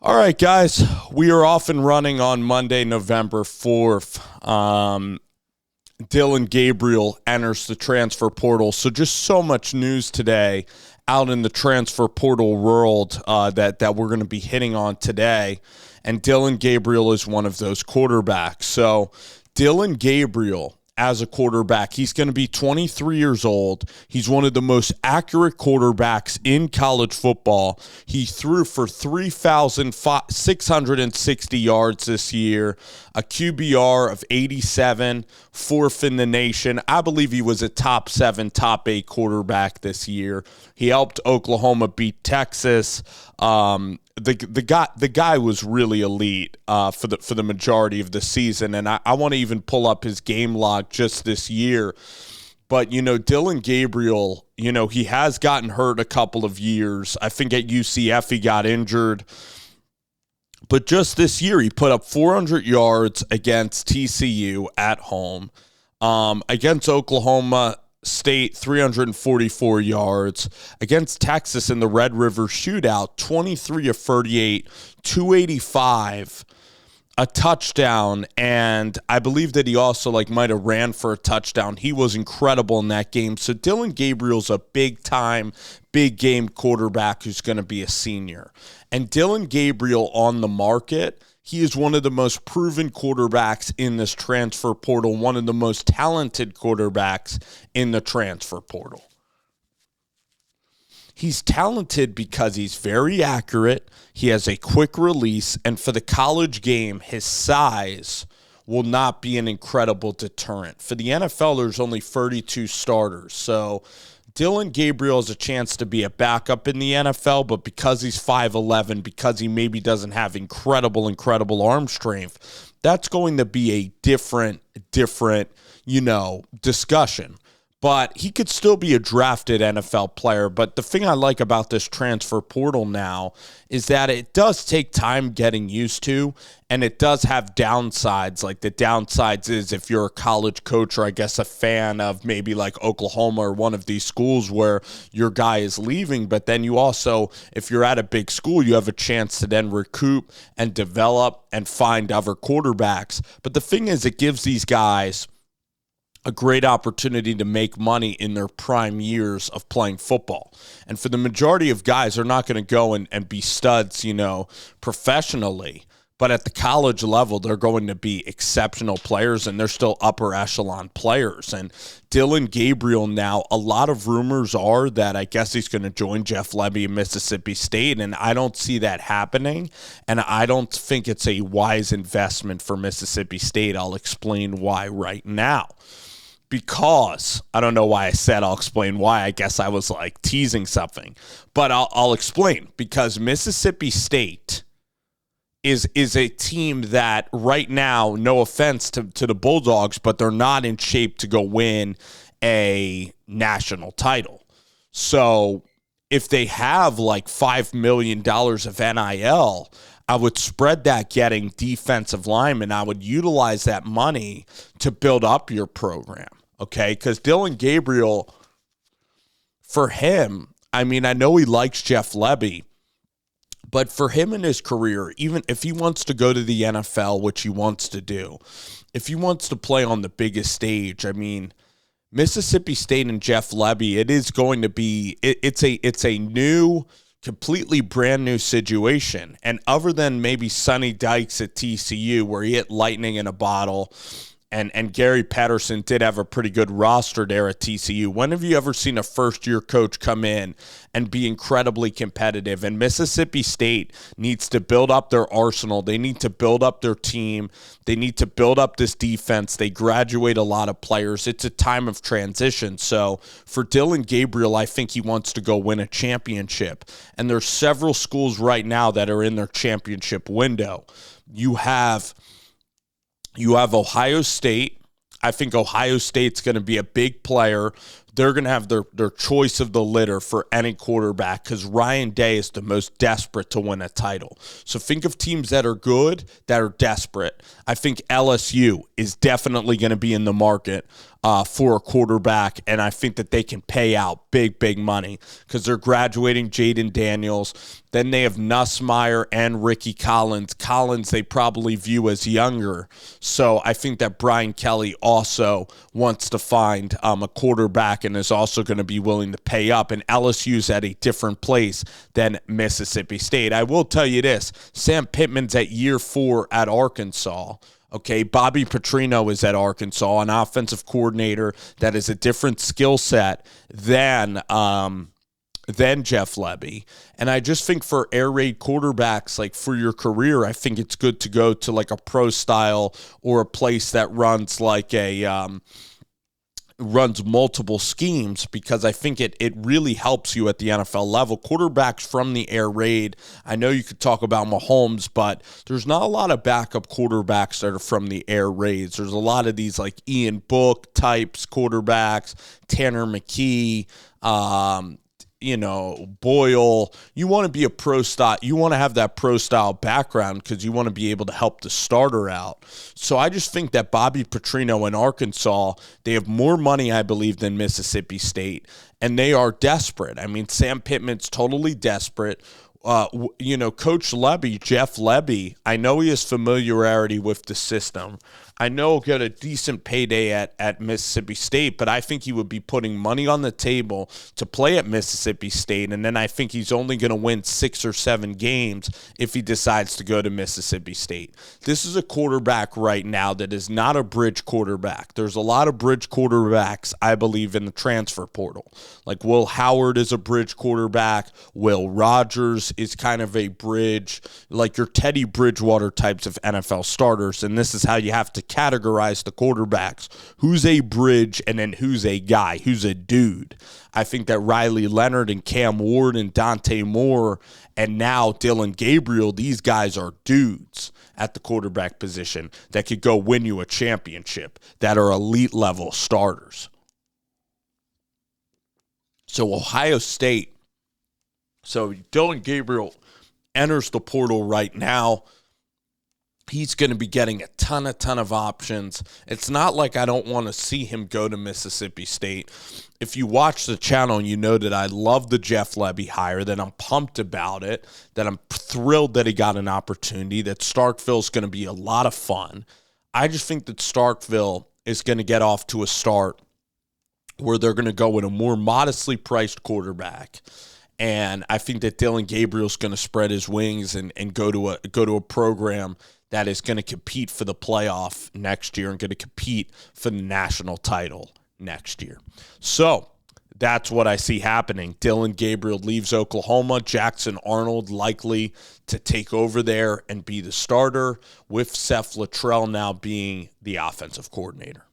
All right, guys, we are off and running on Monday, November 4th. Dillon Gabriel enters the transfer portal. So just so much news today out in the transfer portal world that we're going to be hitting on today. And Dillon Gabriel is one of those quarterbacks. So Dillon Gabriel, as a quarterback, he's going to be 23 years old. He's one of the most accurate quarterbacks in college football. He threw for 3,660 yards this year, a QBR of 87, fourth in the nation. I believe he was a top 7, top 8 quarterback this year. He helped Oklahoma beat Texas. The guy was really elite for the majority of the season, and I want to even pull up his game log just this year. But Dillon Gabriel, he has gotten hurt a couple of years. I think at UCF he got injured, but just this year he put up 400 yards against TCU at home, against Oklahoma State, 344 yards. Against Texas in the Red River Shootout, 23 of 38, 285, a touchdown, and I believe that he also might have ran for a touchdown. He was incredible in that game. So Dillon Gabriel's a big-time, big-game quarterback who's going to be a senior. And Dillon Gabriel on the market, he is one of the most proven quarterbacks in this transfer portal, one of the most talented quarterbacks in the transfer portal. He's talented because he's very accurate, he has a quick release, and for the college game, his size will not be an incredible deterrent. For the NFL, there's only 32 starters, so Dillon Gabriel has a chance to be a backup in the NFL, but because he's 5'11", because he maybe doesn't have incredible arm strength, that's going to be a different, discussion. But he could still be a drafted NFL player. But the thing I like about this transfer portal now is that it does take time getting used to, and it does have downsides. Like the downsides is if you're a college coach or I guess a fan of maybe like Oklahoma or one of these schools where your guy is leaving, but then you also, if you're at a big school, you have a chance to then recoup and develop and find other quarterbacks. But the thing is, it gives these guys a great opportunity to make money in their prime years of playing football. And for the majority of guys, they're not going to go and be studs, professionally. But at the college level, they're going to be exceptional players, and they're still upper echelon players. And Dillon Gabriel now, a lot of rumors are that I guess he's going to join Jeff Lebby in Mississippi State, and I don't see that happening. And I don't think it's a wise investment for Mississippi State. I'll explain why right now. Because, I don't know why I said I'll explain why. I guess I was teasing something. But I'll explain. Because Mississippi State is a team that right now, no offense to the Bulldogs, but they're not in shape to go win a national title. So if they have $5 million of NIL, I would spread that getting defensive linemen. I would utilize that money to build up your program. Okay, because Dillon Gabriel, for him, I know he likes Jeff Lebby, but for him in his career, even if he wants to go to the NFL, which he wants to do, if he wants to play on the biggest stage, Mississippi State and Jeff Lebby, it is going to be, it's a new, completely brand new situation. And other than maybe Sonny Dykes at TCU, where he hit lightning in a bottle, and Gary Patterson did have a pretty good roster there at TCU. When have you ever seen a first-year coach come in and be incredibly competitive? And Mississippi State needs to build up their arsenal. They need to build up their team. They need to build up this defense. They graduate a lot of players. It's a time of transition. So for Dillon Gabriel, I think he wants to go win a championship. And there's several schools right now that are in their championship window. You have Ohio State. I think Ohio State's going to be a big player. They're going to have their choice of the litter for any quarterback because Ryan Day is the most desperate to win a title. So think of teams that are good, that are desperate. I think LSU is definitely going to be in the market. for a quarterback, and I think that they can pay out big money because they're graduating Jaden Daniels. Then they have Nussmeier and Ricky Collins. Collins they probably view as younger, so I think that Brian Kelly also wants to find a quarterback and is also going to be willing to pay up, and LSU's at a different place than Mississippi State. I will tell you this, Sam Pittman's at year 4 at Arkansas. Okay, Bobby Petrino is at Arkansas, an offensive coordinator that is a different skill set than Jeff Lebby. And I just think for air raid quarterbacks, like for your career, I think it's good to go to like a pro style or a place that runs like runs multiple schemes, because I think it really helps you at the NFL level. Quarterbacks from the air raid, I know you could talk about Mahomes, but there's not a lot of backup quarterbacks that are from the air raids. There's a lot of these like Ian Book types quarterbacks, Tanner McKee, Boyle. You want to be a pro style. You want to have that pro style background because you want to be able to help the starter out. So I just think that Bobby Petrino in Arkansas, they have more money, I believe, than Mississippi State, and they are desperate. I mean, Sam Pittman's totally desperate. Coach Lebby, Jeff Lebby, I know he has familiarity with the system. I know he'll get a decent payday at Mississippi State, but I think he would be putting money on the table to play at Mississippi State, and then I think he's only going to win 6 or 7 games if he decides to go to Mississippi State. This is a quarterback right now that is not a bridge quarterback. There's a lot of bridge quarterbacks, I believe, in the transfer portal. Like Will Howard is a bridge quarterback. Will Rogers is kind of a bridge, like your Teddy Bridgewater types of NFL starters, and this is how you have to categorize the quarterbacks. Who's a bridge and then who's a guy, who's a dude. I think that Riley Leonard and Cam Ward and Dante Moore and now Dillon Gabriel, these guys are dudes at the quarterback position that could go win you a championship, that are elite level starters. So Ohio State, so Dillon Gabriel enters the portal right now. He's going to be getting a ton of options. It's not like I don't want to see him go to Mississippi State. If you watch the channel, you know that I love the Jeff Lebby hire, that I'm pumped about it, that I'm thrilled that he got an opportunity, that Starkville's going to be a lot of fun. I just think that Starkville is going to get off to a start where they're going to go with a more modestly priced quarterback. And I think that Dillon Gabriel's going to spread his wings and go to a program that is going to compete for the playoff next year and going to compete for the national title next year. So that's what I see happening. Dillon Gabriel leaves Oklahoma. Jackson Arnold likely to take over there and be the starter, with Seth Luttrell now being the offensive coordinator.